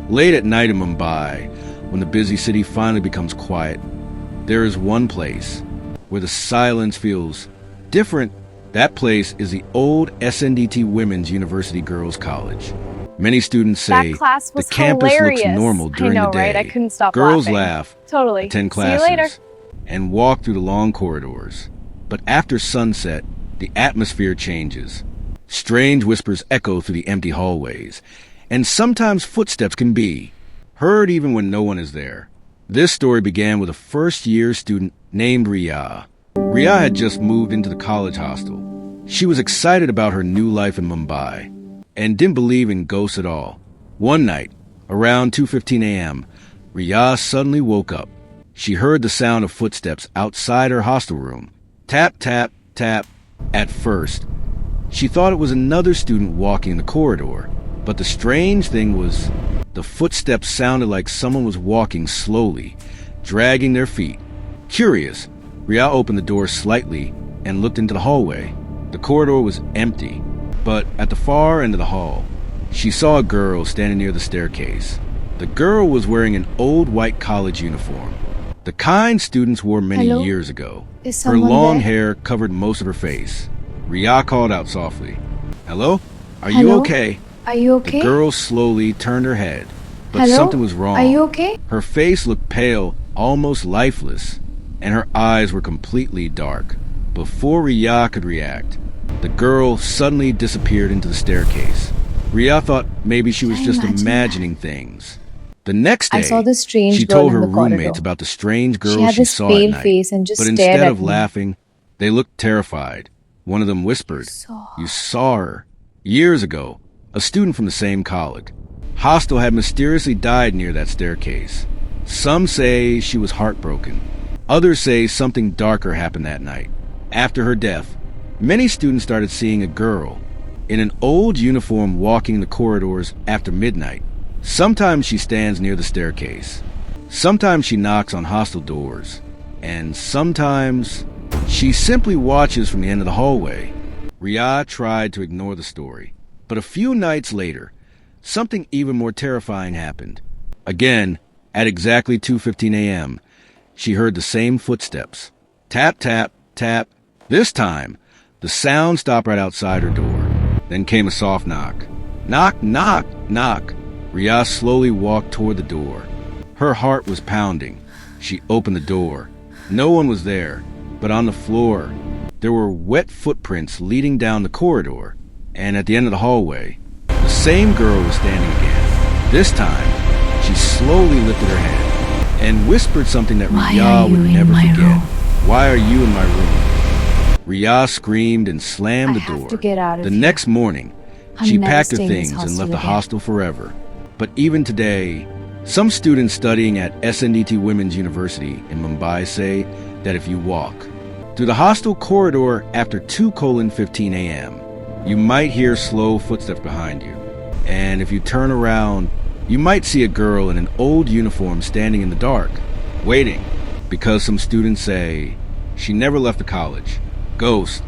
Late at night in Mumbai, when the busy city finally becomes quiet, there is one place where the silence feels different. That place is the old SNDT Women's University Girls College. Many students say class the was campus looks hilarious. normal during I know, the day. right? I couldn't stop Girls laughing. laugh, Totally. attend See you later. classes, and walk through the long corridors. But after sunset, the atmosphere changes. Strange whispers echo through the empty hallways, and sometimes footsteps can be heard even when no one is there. This story began with a first-year student named Riya. Riya had just moved into the college hostel. She was excited about her new life in Mumbai and didn't believe in ghosts at all. One night, around 2:15 a.m., Riya suddenly woke up. She heard the sound of footsteps outside her hostel room. Tap, tap, tap. At first, she thought it was another student walking the corridor, but the strange thing was the footsteps sounded like someone was walking slowly, dragging their feet. Curious, Riya opened the door slightly and looked into the hallway. The corridor was empty, but at the far end of the hall, she saw a girl standing near the staircase. The girl was wearing an old white college uniform, the kind students wore many Hello? years ago. Is Her someone long there? hair covered most of her face. Riya called out softly, "Hello? Are you Hello? okay?" Are you okay? The girl slowly turned her head, but Hello? something was wrong. Are you okay? Her face looked pale, almost lifeless, and her eyes were completely dark. Before Riya could react, the girl suddenly disappeared into the staircase. Riya thought maybe she was Can I just imagine imagining things. The next day, I saw this strange she girl told in her the corridor. roommates about the strange girl She had this saw pale at night. face and just but stared instead at of me. laughing, they looked terrified. One of them whispered, Saw. "You saw her." Years ago, a student from the same college, hostel, had mysteriously died near that staircase. Some say she was heartbroken. Others say something darker happened that night. After her death, many students started seeing a girl in an old uniform walking the corridors after midnight. Sometimes she stands near the staircase. Sometimes she knocks on hostel doors. And sometimes she simply watches from the end of the hallway. Riya tried to ignore the story, but a few nights later, something even more terrifying happened. Again, at exactly 2:15 a.m., she heard the same footsteps. Tap, tap, tap. This time, the sound stopped right outside her door. Then came a soft knock. Knock, knock, knock. Riya slowly walked toward the door. Her heart was pounding. She opened the door. No one was there, but on the floor, there were wet footprints leading down the corridor. And at the end of the hallway, the same girl was standing again. This time, she slowly lifted her head and whispered something that Why Riya are you would in never my forget. room? "Why are you in my room?" Riya screamed and slammed the I have door. to get out of The here. next morning, I'm she never packed her staying in this things and hostel left the again. hostel forever. But even today, some students studying at SNDT Women's University in Mumbai say that if you walk through the hostel corridor after 2:15 a.m., you might hear slow footsteps behind you. And if you turn around, you might see a girl in an old uniform standing in the dark, waiting, because some students say she never left the college. Ghosts